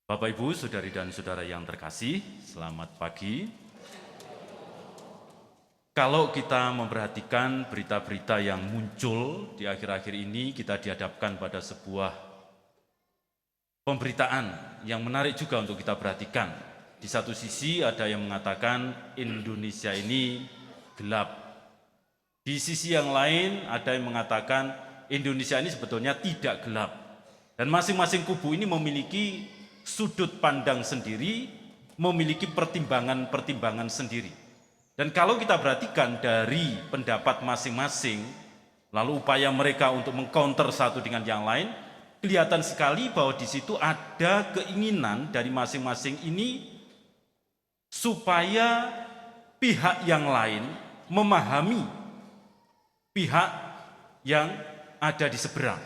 Bapak, Ibu, saudari dan saudara yang terkasih, selamat pagi. Kalau kita memperhatikan berita-berita yang muncul di akhir-akhir ini, kita dihadapkan pada sebuah pemberitaan yang menarik juga untuk kita perhatikan. Di satu sisi ada yang mengatakan Indonesia ini gelap. Di sisi yang lain ada yang mengatakan Indonesia ini sebetulnya tidak gelap. Dan masing-masing kubu ini memiliki sudut pandang sendiri, memiliki pertimbangan-pertimbangan sendiri. Dan kalau kita perhatikan dari pendapat masing-masing, lalu upaya mereka untuk mengcounter satu dengan yang lain, kelihatan sekali bahwa di situ ada keinginan dari masing-masing ini supaya pihak yang lain memahami pihak yang ada di seberang.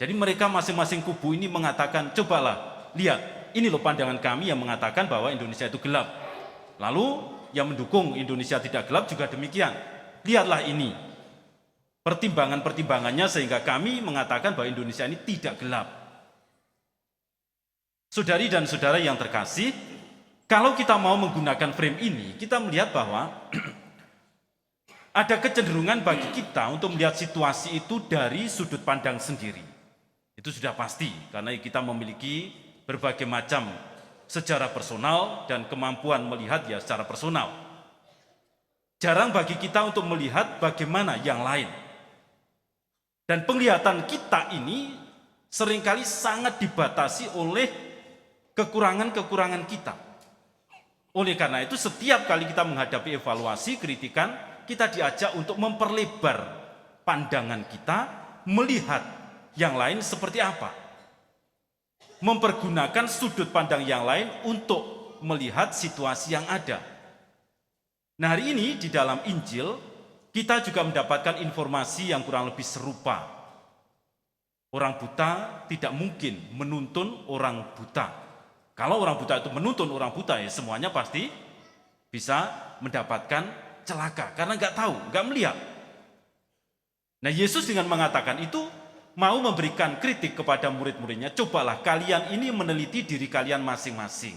Jadi mereka masing-masing kubu ini mengatakan, cobalah lihat, ini loh pandangan kami yang mengatakan bahwa Indonesia itu gelap. Lalu yang mendukung Indonesia tidak gelap juga demikian. Lihatlah ini pertimbangan-pertimbangannya sehingga kami mengatakan bahwa Indonesia ini tidak gelap. Saudari dan saudara yang terkasih, kalau kita mau menggunakan frame ini, kita melihat bahwa ada kecenderungan bagi kita untuk melihat situasi itu dari sudut pandang sendiri. Itu sudah pasti, karena kita memiliki berbagai macam secara personal dan kemampuan melihat ya secara personal. Jarang bagi kita untuk melihat bagaimana yang lain. Dan penglihatan kita ini seringkali sangat dibatasi oleh kekurangan-kekurangan kita. Oleh karena itu setiap kali kita menghadapi evaluasi, kritikan, kita diajak untuk memperlebar pandangan kita, melihat yang lain seperti apa. Mempergunakan sudut pandang yang lain untuk melihat situasi yang ada. Nah, hari ini di dalam Injil kita juga mendapatkan informasi yang kurang lebih serupa. Orang buta tidak mungkin menuntun orang buta. Kalau orang buta itu menuntun orang buta, ya semuanya pasti bisa mendapatkan celaka karena nggak tahu, nggak melihat. Nah, Yesus dengan mengatakan itu mau memberikan kritik kepada murid-muridnya, cobalah kalian ini meneliti diri kalian masing-masing.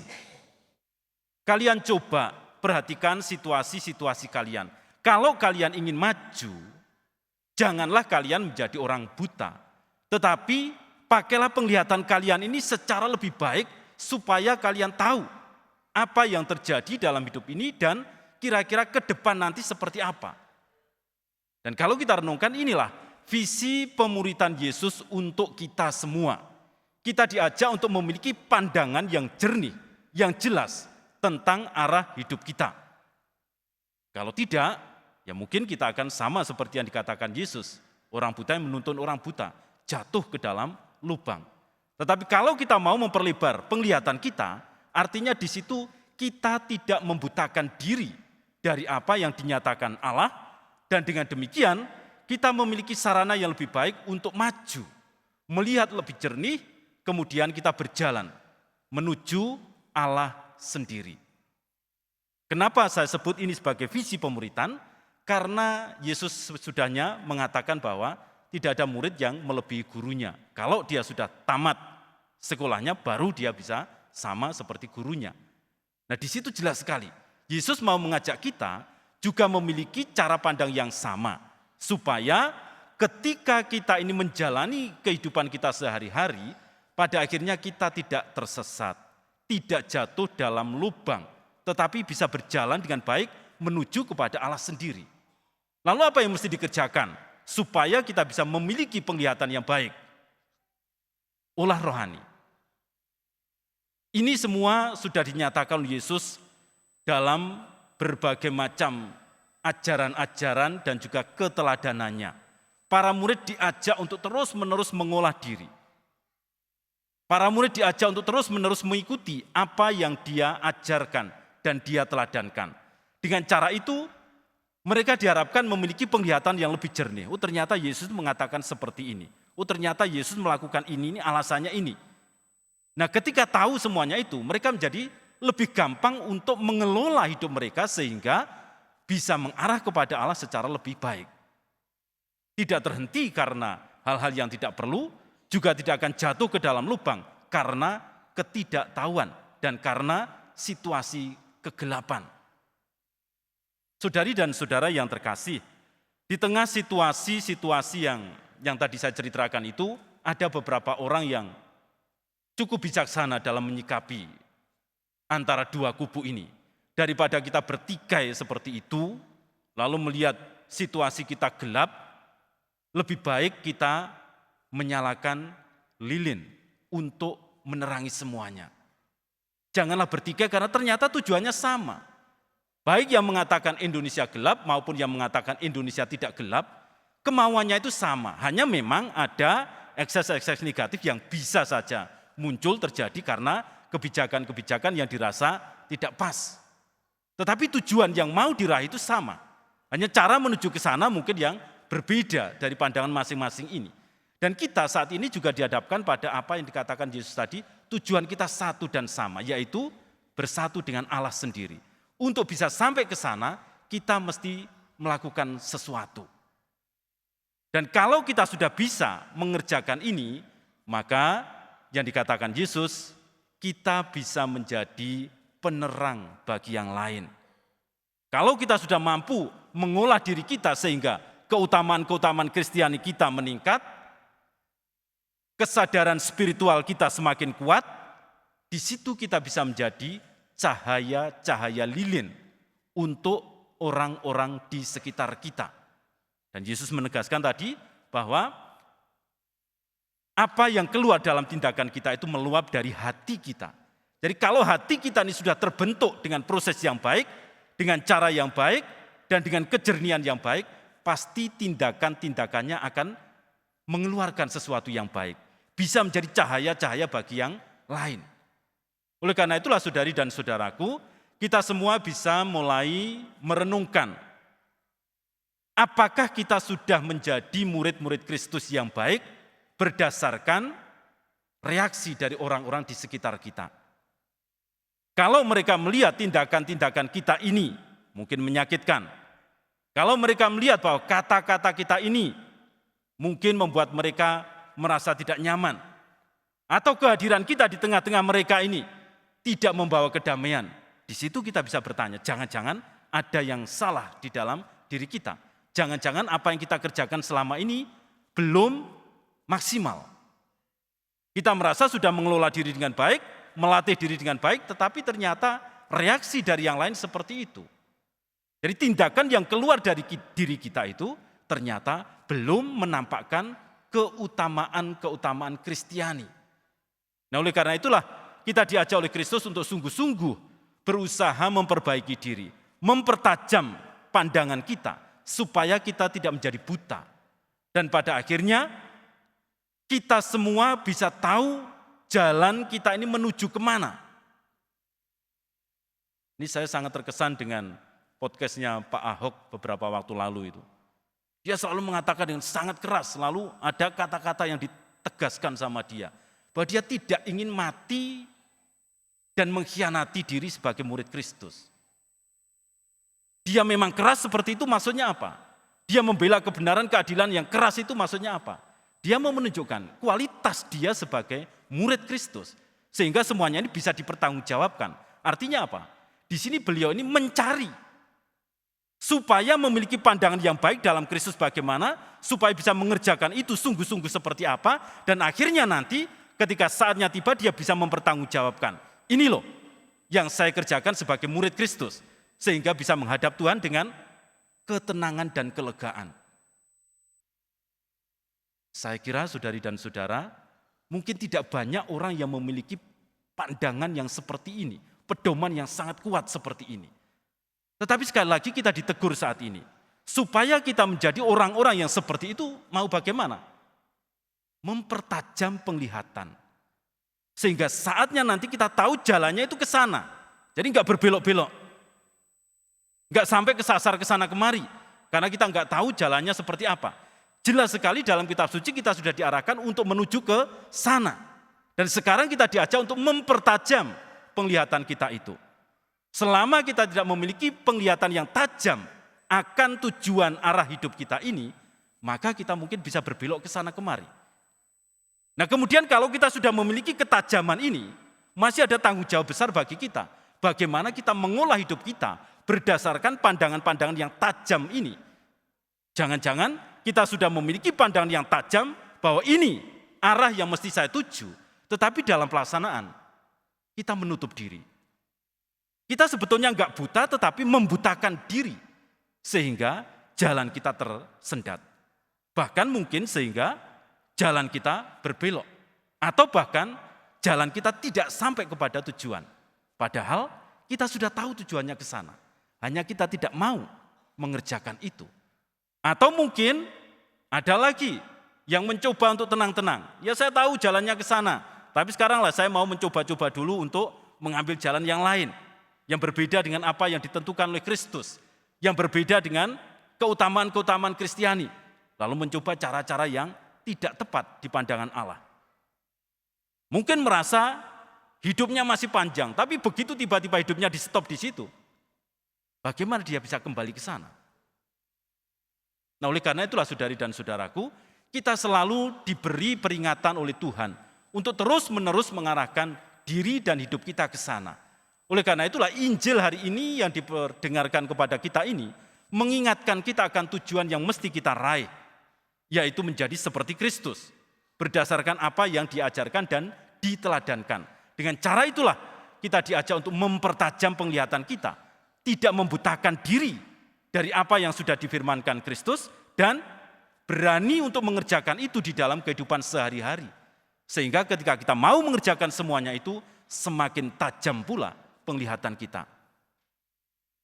Kalian coba perhatikan situasi-situasi kalian. Kalau kalian ingin maju, janganlah kalian menjadi orang buta. Tetapi pakailah penglihatan kalian ini secara lebih baik supaya kalian tahu apa yang terjadi dalam hidup ini dan kira-kira ke depan nanti seperti apa. Dan kalau kita renungkan inilah visi pemuritan Yesus untuk kita semua. Kita diajak untuk memiliki pandangan yang jernih, yang jelas tentang arah hidup kita. Kalau tidak, ya mungkin kita akan sama seperti yang dikatakan Yesus. Orang buta yang menuntun orang buta, jatuh ke dalam lubang. Tetapi kalau kita mau memperlebar penglihatan kita, artinya di situ kita tidak membutakan diri dari apa yang dinyatakan Allah, dan dengan demikian kita memiliki sarana yang lebih baik untuk maju, melihat lebih jernih, kemudian kita berjalan menuju Allah sendiri. Kenapa saya sebut ini sebagai visi pemuritan? Karena Yesus sesudahnya mengatakan bahwa tidak ada murid yang melebihi gurunya. Kalau dia sudah tamat sekolahnya, baru dia bisa sama seperti gurunya. Nah, di situ jelas sekali. Yesus mau mengajak kita juga memiliki cara pandang yang sama. Supaya ketika kita ini menjalani kehidupan kita sehari-hari, pada akhirnya kita tidak tersesat, tidak jatuh dalam lubang, tetapi bisa berjalan dengan baik menuju kepada Allah sendiri. Lalu apa yang mesti dikerjakan? Supaya kita bisa memiliki penglihatan yang baik. Olah rohani. Ini semua sudah dinyatakan oleh Yesus dalam berbagai macam ajaran-ajaran dan juga keteladanannya. Para murid diajak untuk terus-menerus mengolah diri. Para murid diajak untuk terus-menerus mengikuti apa yang dia ajarkan dan dia teladankan. Dengan cara itu, mereka diharapkan memiliki penglihatan yang lebih jernih. Oh, ternyata Yesus mengatakan seperti ini. Oh, ternyata Yesus melakukan ini alasannya ini. Nah, ketika tahu semuanya itu, mereka menjadi lebih gampang untuk mengelola hidup mereka sehingga bisa mengarah kepada Allah secara lebih baik. Tidak terhenti karena hal-hal yang tidak perlu, juga tidak akan jatuh ke dalam lubang karena ketidaktahuan dan karena situasi kegelapan. Saudari dan saudara yang terkasih, di tengah situasi-situasi yang tadi saya ceritakan itu, ada beberapa orang yang cukup bijaksana dalam menyikapi antara dua kubu ini. Daripada kita bertikai seperti itu, lalu melihat situasi kita gelap, lebih baik kita menyalakan lilin untuk menerangi semuanya. Janganlah bertikai karena ternyata tujuannya sama. Baik yang mengatakan Indonesia gelap maupun yang mengatakan Indonesia tidak gelap, kemauannya itu sama. Hanya memang ada ekses-ekses negatif yang bisa saja muncul terjadi karena kebijakan-kebijakan yang dirasa tidak pas. Tetapi tujuan yang mau diraih itu sama. Hanya cara menuju ke sana mungkin yang berbeda dari pandangan masing-masing ini. Dan kita saat ini juga dihadapkan pada apa yang dikatakan Yesus tadi, tujuan kita satu dan sama, yaitu bersatu dengan Allah sendiri. Untuk bisa sampai ke sana, kita mesti melakukan sesuatu. Dan kalau kita sudah bisa mengerjakan ini, maka yang dikatakan Yesus, kita bisa menjadi penerang bagi yang lain. Kalau kita sudah mampu mengolah diri kita sehingga keutamaan-keutamaan Kristiani kita meningkat, kesadaran spiritual kita semakin kuat, di situ kita bisa menjadi cahaya-cahaya lilin untuk orang-orang di sekitar kita. Dan Yesus menegaskan tadi bahwa apa yang keluar dalam tindakan kita itu meluap dari hati kita. Jadi kalau hati kita ini sudah terbentuk dengan proses yang baik, dengan cara yang baik, dan dengan kejernihan yang baik, pasti tindakan-tindakannya akan mengeluarkan sesuatu yang baik. Bisa menjadi cahaya-cahaya bagi yang lain. Oleh karena itulah saudari dan saudaraku, kita semua bisa mulai merenungkan. Apakah kita sudah menjadi murid-murid Kristus yang baik berdasarkan reaksi dari orang-orang di sekitar kita. Kalau mereka melihat tindakan-tindakan kita ini mungkin menyakitkan. Kalau mereka melihat bahwa kata-kata kita ini mungkin membuat mereka merasa tidak nyaman. Atau kehadiran kita di tengah-tengah mereka ini tidak membawa kedamaian. Di situ kita bisa bertanya, jangan-jangan ada yang salah di dalam diri kita. Jangan-jangan apa yang kita kerjakan selama ini belum maksimal. Kita merasa sudah mengelola diri dengan baik, melatih diri dengan baik, tetapi ternyata reaksi dari yang lain seperti itu. Jadi tindakan yang keluar dari diri kita itu ternyata belum menampakkan keutamaan-keutamaan Kristiani. Nah, oleh karena itulah kita diajak oleh Kristus untuk sungguh-sungguh berusaha memperbaiki diri, mempertajam pandangan kita supaya kita tidak menjadi buta. Dan pada akhirnya kita semua bisa tahu jalan kita ini menuju kemana. Ini saya sangat terkesan dengan podcastnya Pak Ahok beberapa waktu lalu itu. Dia selalu mengatakan dengan sangat keras, selalu ada kata-kata yang ditegaskan sama dia. Bahwa dia tidak ingin mati dan mengkhianati diri sebagai murid Kristus. Dia memang keras seperti itu, maksudnya apa? Dia membela kebenaran, keadilan yang keras itu maksudnya apa? Dia mau menunjukkan kualitas dia sebagai murid Kristus. Sehingga semuanya ini bisa dipertanggungjawabkan. Artinya apa? Di sini beliau ini mencari supaya memiliki pandangan yang baik dalam Kristus bagaimana, supaya bisa mengerjakan itu sungguh-sungguh seperti apa, dan akhirnya nanti ketika saatnya tiba dia bisa mempertanggungjawabkan. Ini loh yang saya kerjakan sebagai murid Kristus, sehingga bisa menghadap Tuhan dengan ketenangan dan kelegaan. Saya kira saudari dan saudara, mungkin tidak banyak orang yang memiliki pandangan yang seperti ini, pedoman yang sangat kuat seperti ini. Tetapi sekali lagi kita ditegur saat ini, supaya kita menjadi orang-orang yang seperti itu, mau bagaimana? Mempertajam penglihatan. Sehingga saatnya nanti kita tahu jalannya itu ke sana. Jadi enggak berbelok-belok. Enggak sampai kesasar ke sana kemari. Karena kita enggak tahu jalannya seperti apa. Jelas sekali dalam kitab suci kita sudah diarahkan untuk menuju ke sana. Dan sekarang kita diajak untuk mempertajam penglihatan kita itu. Selama kita tidak memiliki penglihatan yang tajam akan tujuan arah hidup kita ini, maka kita mungkin bisa berbelok ke sana kemari. Nah kemudian kalau kita sudah memiliki ketajaman ini, Masih ada tanggung jawab besar bagi kita. Bagaimana kita mengolah hidup kita berdasarkan pandangan-pandangan yang tajam ini. Jangan-jangan kita sudah memiliki pandangan yang tajam bahwa ini arah yang mesti saya tuju. Tetapi dalam pelaksanaan kita menutup diri. Kita sebetulnya enggak buta tetapi membutakan diri. Sehingga jalan kita tersendat. Bahkan mungkin sehingga jalan kita berbelok. Atau bahkan jalan kita tidak sampai kepada tujuan. Padahal kita sudah tahu tujuannya ke sana. Hanya kita tidak mau mengerjakan itu. Atau mungkin ada lagi yang mencoba untuk tenang-tenang. Ya saya tahu jalannya ke sana. Tapi sekarang saya mau mencoba-coba dulu untuk mengambil jalan yang lain. Yang berbeda dengan apa yang ditentukan oleh Kristus. Yang berbeda dengan keutamaan-keutamaan Kristiani. Lalu mencoba cara-cara yang tidak tepat di pandangan Allah. Mungkin merasa hidupnya masih panjang, tapi begitu tiba-tiba hidupnya di stop di situ, bagaimana dia bisa kembali ke sana? Nah, oleh karena itulah saudari dan saudaraku, kita selalu diberi peringatan oleh Tuhan untuk terus-menerus mengarahkan diri dan hidup kita ke sana. Oleh karena itulah Injil hari ini yang diperdengarkan kepada kita ini mengingatkan kita akan tujuan yang mesti kita raih, yaitu menjadi seperti Kristus, berdasarkan apa yang diajarkan dan diteladankan. Dengan cara itulah kita diajak untuk mempertajam penglihatan kita, tidak membutakan diri dari apa yang sudah difirmankan Kristus dan berani untuk mengerjakan itu di dalam kehidupan sehari-hari. Sehingga ketika kita mau mengerjakan semuanya itu, semakin tajam pula penglihatan kita.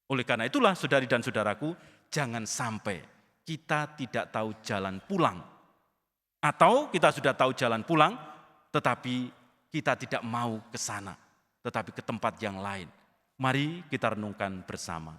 Oleh karena itulah saudari dan saudaraku, jangan sampai kita tidak tahu jalan pulang. Atau kita sudah tahu jalan pulang, tetapi kita tidak mau ke sana, tetapi ke tempat yang lain. Mari kita renungkan bersama.